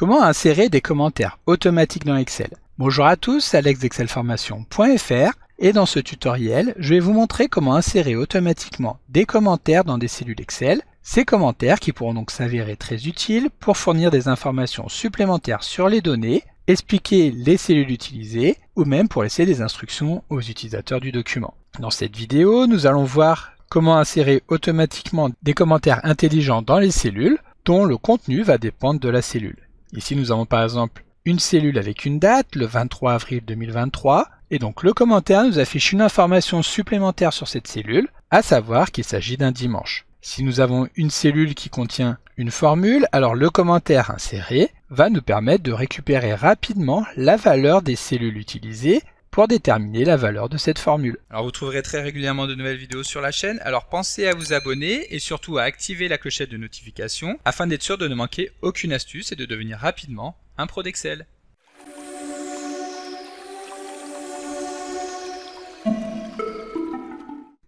Comment insérer des commentaires automatiques dans Excel? Bonjour à tous, c'est Alex d'excelformation.fr et dans ce tutoriel, je vais vous montrer comment insérer automatiquement des commentaires dans des cellules Excel. Ces commentaires qui pourront donc s'avérer très utiles pour fournir des informations supplémentaires sur les données, expliquer les cellules utilisées ou même pour laisser des instructions aux utilisateurs du document. Dans cette vidéo, nous allons voir comment insérer automatiquement des commentaires intelligents dans les cellules dont le contenu va dépendre de la cellule. Ici, nous avons par exemple une cellule avec une date, le 23 avril 2023, et donc le commentaire nous affiche une information supplémentaire sur cette cellule, à savoir qu'il s'agit d'un dimanche. Si nous avons une cellule qui contient une formule, alors le commentaire inséré va nous permettre de récupérer rapidement la valeur des cellules utilisées pour déterminer la valeur de cette formule. Alors vous trouverez très régulièrement de nouvelles vidéos sur la chaîne, alors pensez à vous abonner et surtout à activer la clochette de notification afin d'être sûr de ne manquer aucune astuce et de devenir rapidement un pro d'Excel.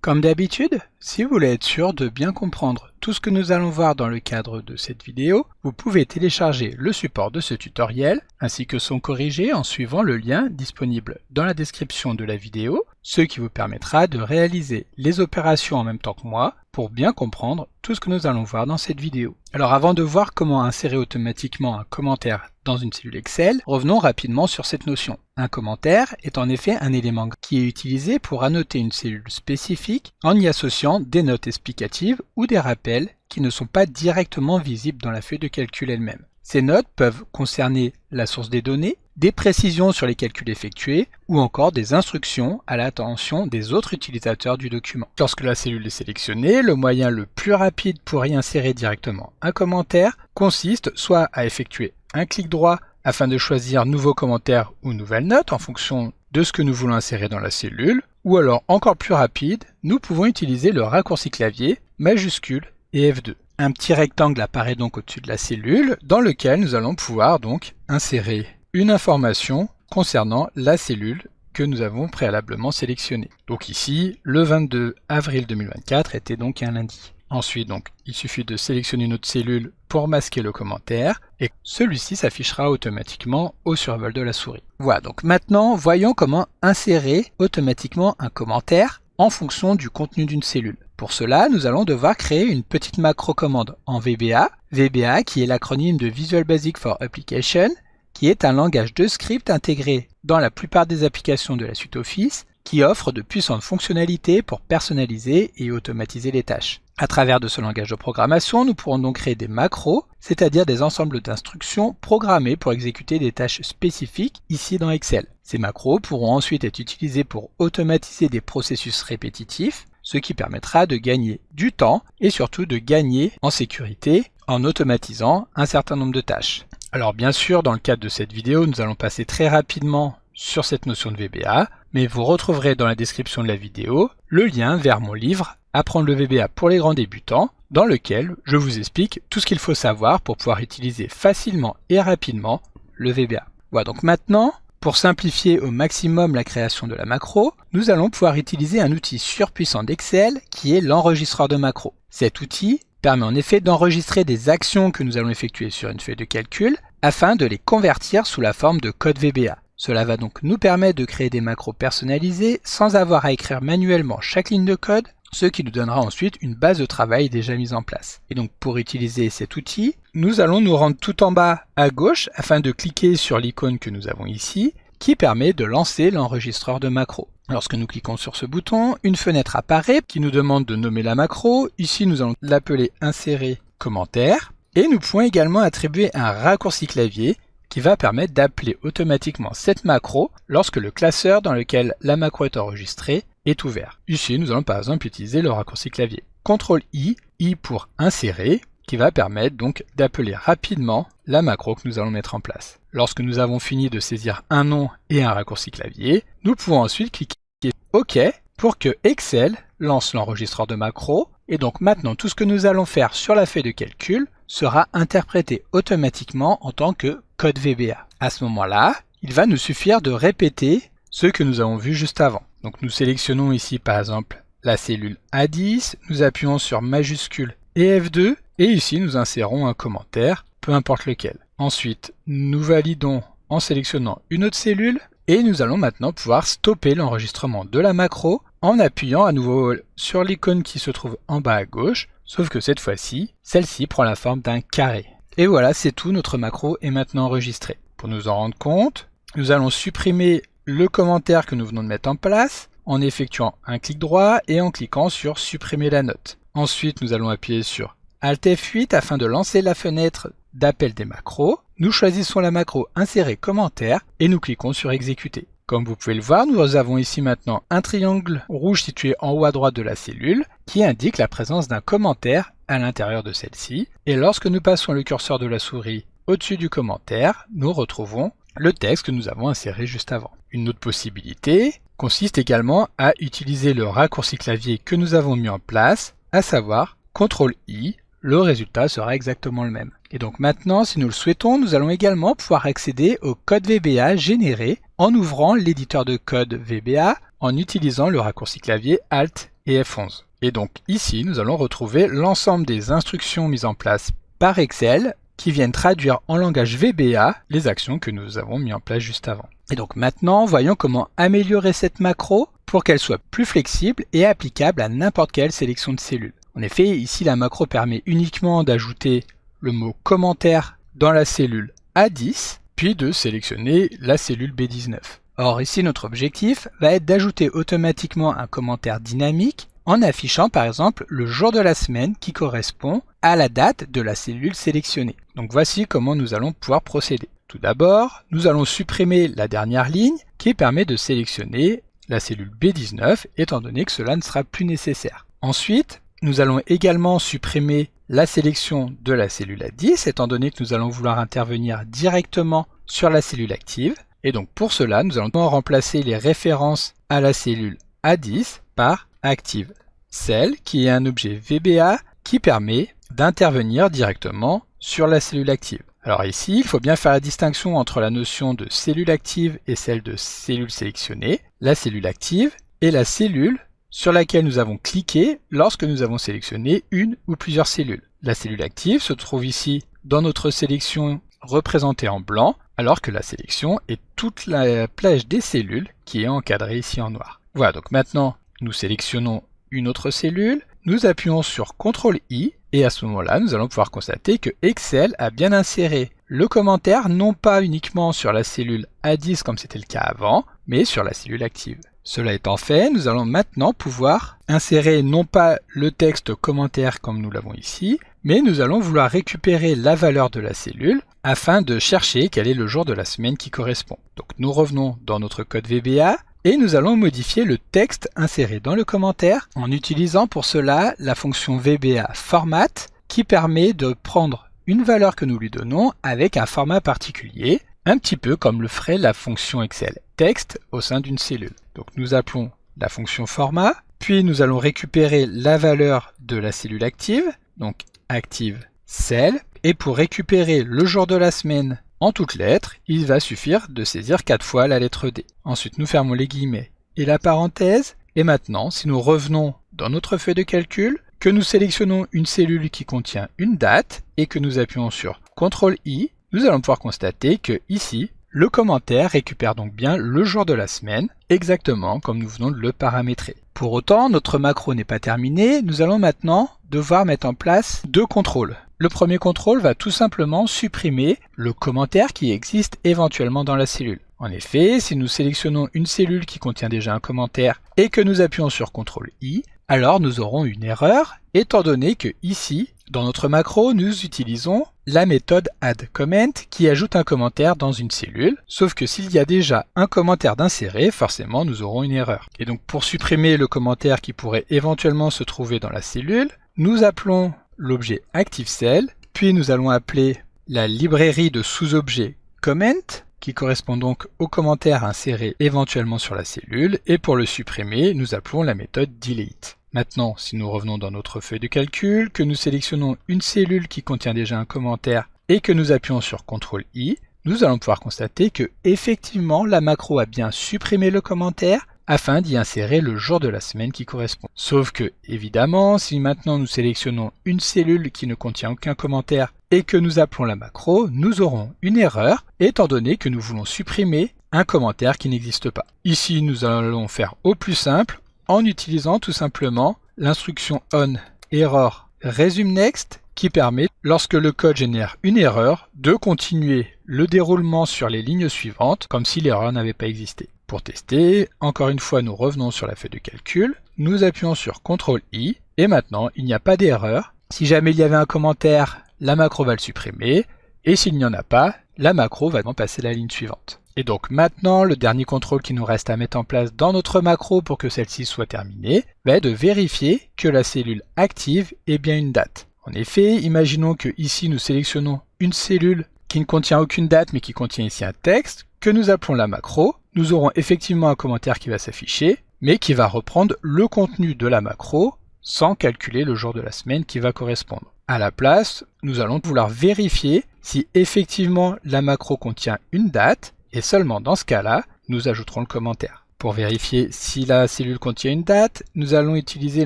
Comme d'habitude, si vous voulez être sûr de bien comprendre tout ce que nous allons voir dans le cadre de cette vidéo, vous pouvez télécharger le support de ce tutoriel ainsi que son corrigé en suivant le lien disponible dans la description de la vidéo, ce qui vous permettra de réaliser les opérations en même temps que moi pour bien comprendre tout ce que nous allons voir dans cette vidéo. Alors avant de voir comment insérer automatiquement un commentaire dans une cellule Excel, revenons rapidement sur cette notion. Un commentaire est en effet un élément qui est utilisé pour annoter une cellule spécifique en y associant des notes explicatives ou des rappels qui ne sont pas directement visibles dans la feuille de calcul elle-même. Ces notes peuvent concerner la source des données, des précisions sur les calculs effectués ou encore des instructions à l'attention des autres utilisateurs du document. Lorsque la cellule est sélectionnée, le moyen le plus rapide pour y insérer directement un commentaire consiste soit à effectuer un clic droit afin de choisir nouveau commentaire ou nouvelle note en fonction de ce que nous voulons insérer dans la cellule, ou alors encore plus rapide, nous pouvons utiliser le raccourci clavier majuscule et F2. Un petit rectangle apparaît donc au-dessus de la cellule dans lequel nous allons pouvoir donc insérer une information concernant la cellule que nous avons préalablement sélectionnée. Donc ici, le 22 avril 2024 était donc un lundi. Ensuite, donc, il suffit de sélectionner notre cellule pour masquer le commentaire et celui-ci s'affichera automatiquement au survol de la souris. Voilà, donc maintenant, voyons comment insérer automatiquement un commentaire en fonction du contenu d'une cellule. Pour cela, nous allons devoir créer une petite macro-commande en VBA. VBA qui est l'acronyme de Visual Basic for Application, qui est un langage de script intégré dans la plupart des applications de la suite Office, qui offre de puissantes fonctionnalités pour personnaliser et automatiser les tâches. À travers de ce langage de programmation, nous pourrons donc créer des macros, c'est-à-dire des ensembles d'instructions programmées pour exécuter des tâches spécifiques ici dans Excel. Ces macros pourront ensuite être utilisés pour automatiser des processus répétitifs, ce qui permettra de gagner du temps et surtout de gagner en sécurité en automatisant un certain nombre de tâches. Alors bien sûr, dans le cadre de cette vidéo, nous allons passer très rapidement sur cette notion de VBA, mais vous retrouverez dans la description de la vidéo le lien vers mon livre « Apprendre le VBA pour les grands débutants » dans lequel je vous explique tout ce qu'il faut savoir pour pouvoir utiliser facilement et rapidement le VBA. Voilà, donc maintenant, pour simplifier au maximum la création de la macro, nous allons pouvoir utiliser un outil surpuissant d'Excel qui est l'enregistreur de macro. Cet outil permet en effet d'enregistrer des actions que nous allons effectuer sur une feuille de calcul afin de les convertir sous la forme de code VBA. Cela va donc nous permettre de créer des macros personnalisés sans avoir à écrire manuellement chaque ligne de code, ce qui nous donnera ensuite une base de travail déjà mise en place. Et donc pour utiliser cet outil, nous allons nous rendre tout en bas à gauche afin de cliquer sur l'icône que nous avons ici, qui permet de lancer l'enregistreur de macro. Lorsque nous cliquons sur ce bouton, une fenêtre apparaît qui nous demande de nommer la macro. Ici, nous allons l'appeler insérer commentaire. Et nous pouvons également attribuer un raccourci clavier qui va permettre d'appeler automatiquement cette macro lorsque le classeur dans lequel la macro est enregistrée est ouvert. Ici, nous allons par exemple utiliser le raccourci clavier. CTRL-I, I pour insérer, qui va permettre donc d'appeler rapidement la macro que nous allons mettre en place. Lorsque nous avons fini de saisir un nom et un raccourci clavier, nous pouvons ensuite cliquer OK pour que Excel lance l'enregistreur de macro. Et donc maintenant, tout ce que nous allons faire sur la feuille de calcul sera interprété automatiquement en tant que code VBA. À ce moment-là, il va nous suffire de répéter ce que nous avons vu juste avant. Donc nous sélectionnons ici par exemple la cellule A10, nous appuyons sur majuscule et F2 et ici nous insérons un commentaire, peu importe lequel. Ensuite, nous validons en sélectionnant une autre cellule et nous allons maintenant pouvoir stopper l'enregistrement de la macro en appuyant à nouveau sur l'icône qui se trouve en bas à gauche, sauf que cette fois-ci, celle-ci prend la forme d'un carré. Et voilà, c'est tout, notre macro est maintenant enregistrée. Pour nous en rendre compte, nous allons supprimer le commentaire que nous venons de mettre en place en effectuant un clic droit et en cliquant sur supprimer la note. Ensuite, nous allons appuyer sur Alt F8 afin de lancer la fenêtre d'appel des macros. Nous choisissons la macro insérer commentaire et nous cliquons sur exécuter. Comme vous pouvez le voir, nous avons ici maintenant un triangle rouge situé en haut à droite de la cellule qui indique la présence d'un commentaire à l'intérieur de celle-ci. Et lorsque nous passons le curseur de la souris au-dessus du commentaire, nous retrouvons le texte que nous avons inséré juste avant. Une autre possibilité consiste également à utiliser le raccourci clavier que nous avons mis en place, à savoir CTRL-I, le résultat sera exactement le même. Et donc maintenant, si nous le souhaitons, nous allons également pouvoir accéder au code VBA généré en ouvrant l'éditeur de code VBA en utilisant le raccourci clavier Alt et F11. Et donc ici, nous allons retrouver l'ensemble des instructions mises en place par Excel qui viennent traduire en langage VBA les actions que nous avons mis en place juste avant. Et donc maintenant, voyons comment améliorer cette macro pour qu'elle soit plus flexible et applicable à n'importe quelle sélection de cellules. En effet, ici la macro permet uniquement d'ajouter le mot commentaire dans la cellule A10, puis de sélectionner la cellule B19. Or ici notre objectif va être d'ajouter automatiquement un commentaire dynamique en affichant par exemple le jour de la semaine qui correspond à la date de la cellule sélectionnée. Donc voici comment nous allons pouvoir procéder. Tout d'abord, nous allons supprimer la dernière ligne qui permet de sélectionner la cellule B19 étant donné que cela ne sera plus nécessaire. Ensuite, nous allons également supprimer la sélection de la cellule A10 étant donné que nous allons vouloir intervenir directement sur la cellule active. Et donc pour cela, nous allons remplacer les références à la cellule A10 par Active Cell qui est un objet VBA qui permet d'intervenir directement sur la cellule active. Alors ici, il faut bien faire la distinction entre la notion de cellule active et celle de cellule sélectionnée. La cellule active est la cellule sur laquelle nous avons cliqué lorsque nous avons sélectionné une ou plusieurs cellules. La cellule active se trouve ici dans notre sélection représentée en blanc, alors que la sélection est toute la plage des cellules qui est encadrée ici en noir. Voilà, donc maintenant nous sélectionnons une autre cellule, nous appuyons sur CTRL-I et à ce moment-là nous allons pouvoir constater que Excel a bien inséré le commentaire non pas uniquement sur la cellule A10 comme c'était le cas avant, mais sur la cellule active. Cela étant fait, nous allons maintenant pouvoir insérer non pas le texte commentaire comme nous l'avons ici, mais nous allons vouloir récupérer la valeur de la cellule afin de chercher quel est le jour de la semaine qui correspond. Donc nous revenons dans notre code VBA et nous allons modifier le texte inséré dans le commentaire en utilisant pour cela la fonction VBA format qui permet de prendre une valeur que nous lui donnons avec un format particulier, un petit peu comme le ferait la fonction Excel texte au sein d'une cellule. Donc nous appelons la fonction format, puis nous allons récupérer la valeur de la cellule active, donc active cell, et pour récupérer le jour de la semaine en toutes lettres, il va suffire de saisir 4 fois la lettre D. Ensuite nous fermons les guillemets et la parenthèse, et maintenant si nous revenons dans notre feuille de calcul, que nous sélectionnons une cellule qui contient une date et que nous appuyons sur CTRL-I, nous allons pouvoir constater que ici, le commentaire récupère donc bien le jour de la semaine, exactement comme nous venons de le paramétrer. Pour autant, notre macro n'est pas terminée, nous allons maintenant devoir mettre en place 2 contrôles. Le premier contrôle va tout simplement supprimer le commentaire qui existe éventuellement dans la cellule. En effet, si nous sélectionnons une cellule qui contient déjà un commentaire et que nous appuyons sur CTRL-I, alors nous aurons une erreur, étant donné que ici, dans notre macro, nous utilisons la méthode addComment qui ajoute un commentaire dans une cellule, sauf que s'il y a déjà un commentaire d'insérer, forcément nous aurons une erreur. Et donc pour supprimer le commentaire qui pourrait éventuellement se trouver dans la cellule, nous appelons l'objet ActiveCell, puis nous allons appeler la librairie de sous-objets comment, qui correspond donc au commentaire inséré éventuellement sur la cellule, et pour le supprimer, nous appelons la méthode delete. Maintenant, si nous revenons dans notre feuille de calcul, que nous sélectionnons une cellule qui contient déjà un commentaire et que nous appuyons sur CTRL-I, nous allons pouvoir constater que effectivement la macro a bien supprimé le commentaire, afin d'y insérer le jour de la semaine qui correspond. Sauf que, évidemment, si maintenant nous sélectionnons une cellule qui ne contient aucun commentaire et que nous appelons la macro, nous aurons une erreur étant donné que nous voulons supprimer un commentaire qui n'existe pas. Ici, nous allons faire au plus simple en utilisant tout simplement l'instruction on error resume next qui permet, lorsque le code génère une erreur, de continuer le déroulement sur les lignes suivantes comme si l'erreur n'avait pas existé. Pour tester, encore une fois, nous revenons sur la feuille de calcul, nous appuyons sur CTRL-I et maintenant il n'y a pas d'erreur. Si jamais il y avait un commentaire, la macro va le supprimer et s'il n'y en a pas, la macro va passer à la ligne suivante. Et donc maintenant, le dernier contrôle qui nous reste à mettre en place dans notre macro pour que celle-ci soit terminée, va être de vérifier que la cellule active est bien une date. En effet, imaginons que ici nous sélectionnons une cellule qui ne contient aucune date mais qui contient ici un texte, que nous appelons la macro. Nous aurons effectivement un commentaire qui va s'afficher, mais qui va reprendre le contenu de la macro sans calculer le jour de la semaine qui va correspondre. À la place, nous allons vouloir vérifier si effectivement la macro contient une date, et seulement dans ce cas-là, nous ajouterons le commentaire. Pour vérifier si la cellule contient une date, nous allons utiliser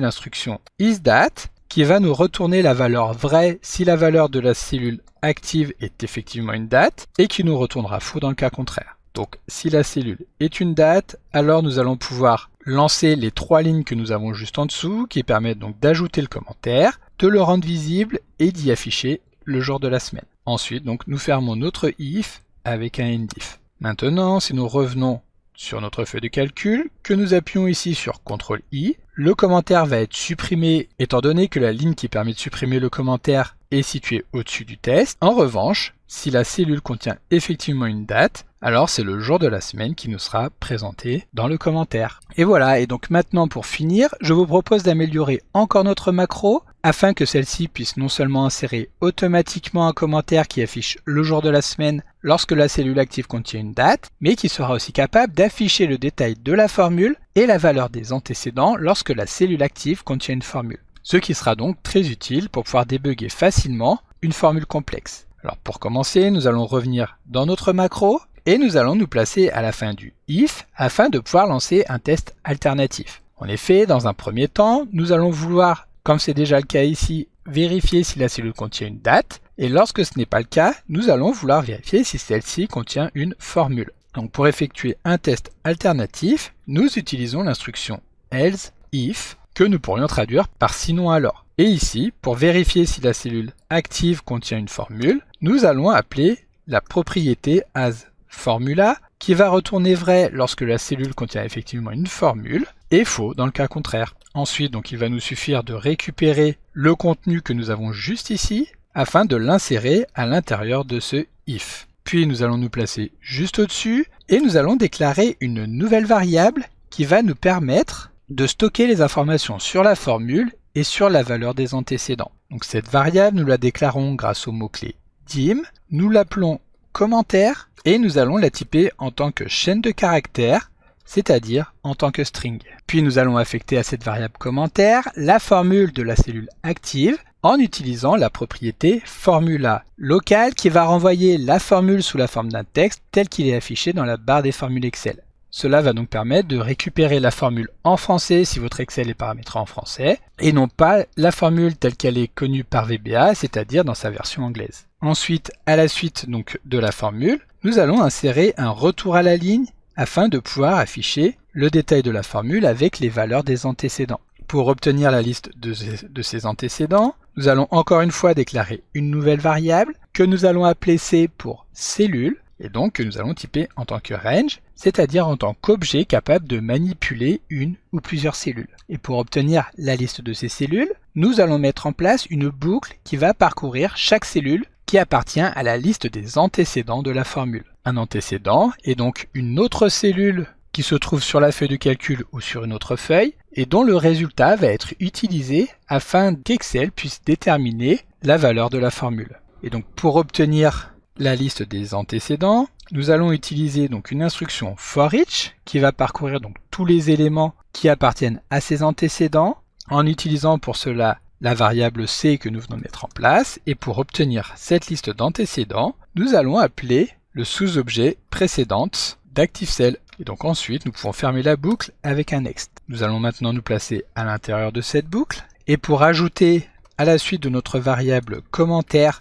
l'instruction isDate, qui va nous retourner la valeur vraie si la valeur de la cellule active est effectivement une date, et qui nous retournera faux dans le cas contraire. Donc si la cellule est une date, alors nous allons pouvoir lancer les 3 lignes que nous avons juste en dessous, qui permettent donc d'ajouter le commentaire, de le rendre visible et d'y afficher le jour de la semaine. Ensuite, donc, nous fermons notre if avec un endif. Maintenant, si nous revenons sur notre feuille de calcul, que nous appuyons ici sur CTRL-I, le commentaire va être supprimé étant donné que la ligne qui permet de supprimer le commentaire est située au-dessus du test. En revanche, si la cellule contient effectivement une date, alors c'est le jour de la semaine qui nous sera présenté dans le commentaire. Et voilà, et donc maintenant pour finir, je vous propose d'améliorer encore notre macro afin que celle-ci puisse non seulement insérer automatiquement un commentaire qui affiche le jour de la semaine lorsque la cellule active contient une date, mais qui sera aussi capable d'afficher le détail de la formule et la valeur des antécédents lorsque la cellule active contient une formule. Ce qui sera donc très utile pour pouvoir débugger facilement une formule complexe. Alors pour commencer, nous allons revenir dans notre macro et nous allons nous placer à la fin du if afin de pouvoir lancer un test alternatif. En effet, dans un premier temps, nous allons vouloir, comme c'est déjà le cas ici, vérifier si la cellule contient une date, et lorsque ce n'est pas le cas, nous allons vouloir vérifier si celle-ci contient une formule. Donc pour effectuer un test alternatif, nous utilisons l'instruction else if, que nous pourrions traduire par sinon alors. Et ici, pour vérifier si la cellule active contient une formule, nous allons appeler la propriété asFormula, qui va retourner vrai lorsque la cellule contient effectivement une formule, et faux dans le cas contraire. Ensuite, donc, il va nous suffire de récupérer le contenu que nous avons juste ici, afin de l'insérer à l'intérieur de ce if. Puis nous allons nous placer juste au-dessus, et nous allons déclarer une nouvelle variable qui va nous permettre de stocker les informations sur la formule et sur la valeur des antécédents. Donc cette variable, nous la déclarons grâce au mot-clé dim, nous l'appelons commentaire et nous allons la typer en tant que chaîne de caractères, c'est-à-dire en tant que string. Puis nous allons affecter à cette variable commentaire la formule de la cellule active en utilisant la propriété formula locale qui va renvoyer la formule sous la forme d'un texte tel qu'il est affiché dans la barre des formules Excel. Cela va donc permettre de récupérer la formule en français si votre Excel est paramétré en français, et non pas la formule telle qu'elle est connue par VBA, c'est-à-dire dans sa version anglaise. Ensuite, à la suite donc de la formule, nous allons insérer un retour à la ligne afin de pouvoir afficher le détail de la formule avec les valeurs des antécédents. Pour obtenir la liste de ces antécédents, nous allons encore une fois déclarer une nouvelle variable que nous allons appeler C pour cellule, et donc que nous allons typer en tant que range, c'est-à-dire en tant qu'objet capable de manipuler une ou plusieurs cellules. Et pour obtenir la liste de ces cellules, nous allons mettre en place une boucle qui va parcourir chaque cellule qui appartient à la liste des antécédents de la formule. Un antécédent est donc une autre cellule qui se trouve sur la feuille de calcul ou sur une autre feuille, et dont le résultat va être utilisé afin qu'Excel puisse déterminer la valeur de la formule. Et donc pour obtenir la liste des antécédents, nous allons utiliser donc une instruction forEach qui va parcourir donc tous les éléments qui appartiennent à ces antécédents en utilisant pour cela la variable C que nous venons de mettre en place, et pour obtenir cette liste d'antécédents, nous allons appeler le sous-objet précédente d'ActiveCell. Et donc ensuite, nous pouvons fermer la boucle avec un next. Nous allons maintenant nous placer à l'intérieur de cette boucle. Et pour ajouter à la suite de notre variable commentaire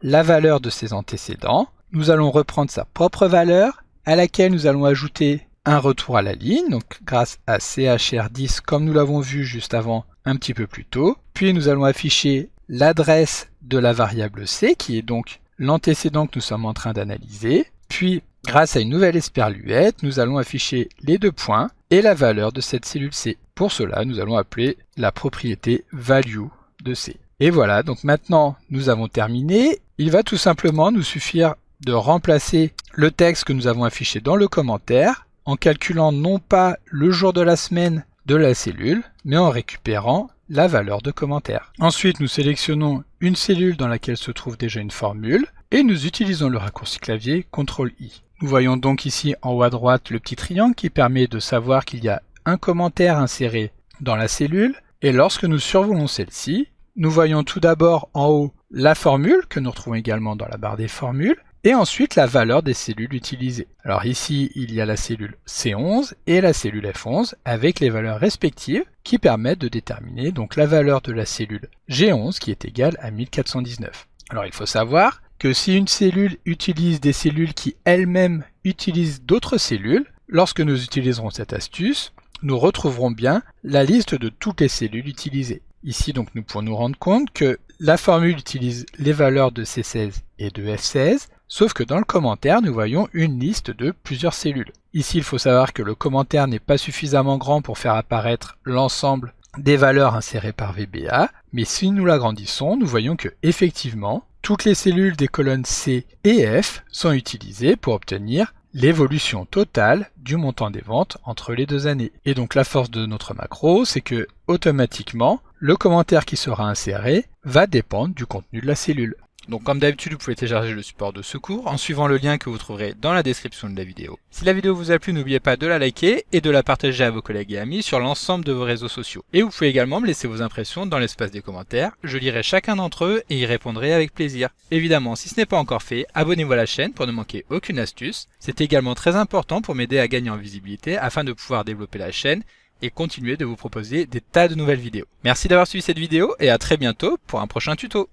la valeur de ses antécédents, nous allons reprendre sa propre valeur à laquelle nous allons ajouter un retour à la ligne, donc grâce à chr10 comme nous l'avons vu juste avant un petit peu plus tôt. Puis nous allons afficher l'adresse de la variable c qui est donc l'antécédent que nous sommes en train d'analyser. Puis grâce à une nouvelle esperluette, nous allons afficher les 2 points et la valeur de cette cellule C. Pour cela, nous allons appeler la propriété value de C. Et voilà, donc maintenant nous avons terminé. Il va tout simplement nous suffire de remplacer le texte que nous avons affiché dans le commentaire en calculant non pas le jour de la semaine de la cellule, mais en récupérant la valeur de commentaire. Ensuite, nous sélectionnons une cellule dans laquelle se trouve déjà une formule et nous utilisons le raccourci clavier CTRL-I. Nous voyons donc ici en haut à droite le petit triangle qui permet de savoir qu'il y a un commentaire inséré dans la cellule. Et lorsque nous survolons celle-ci, nous voyons tout d'abord en haut la formule que nous retrouvons également dans la barre des formules et ensuite la valeur des cellules utilisées. Alors ici, il y a la cellule C11 et la cellule F11 avec les valeurs respectives qui permettent de déterminer donc la valeur de la cellule G11 qui est égale à 1419. Alors il faut savoir que si une cellule utilise des cellules qui elles-mêmes utilisent d'autres cellules, lorsque nous utiliserons cette astuce, nous retrouverons bien la liste de toutes les cellules utilisées. Ici donc nous pouvons nous rendre compte que la formule utilise les valeurs de C16 et de F16, sauf que dans le commentaire nous voyons une liste de plusieurs cellules. Ici il faut savoir que le commentaire n'est pas suffisamment grand pour faire apparaître l'ensemble des valeurs insérées par VBA, mais si nous l'agrandissons, nous voyons que effectivement toutes les cellules des colonnes C et F sont utilisées pour obtenir l'évolution totale du montant des ventes entre les 2 années. Et donc la force de notre macro, c'est que automatiquement, le commentaire qui sera inséré va dépendre du contenu de la cellule. Donc comme d'habitude, vous pouvez télécharger le support de secours en suivant le lien que vous trouverez dans la description de la vidéo. Si la vidéo vous a plu, n'oubliez pas de la liker et de la partager à vos collègues et amis sur l'ensemble de vos réseaux sociaux. Et vous pouvez également me laisser vos impressions dans l'espace des commentaires, je lirai chacun d'entre eux et y répondrai avec plaisir. Évidemment, si ce n'est pas encore fait, abonnez-vous à la chaîne pour ne manquer aucune astuce. C'est également très important pour m'aider à gagner en visibilité afin de pouvoir développer la chaîne et continuer de vous proposer des tas de nouvelles vidéos. Merci d'avoir suivi cette vidéo et à très bientôt pour un prochain tuto.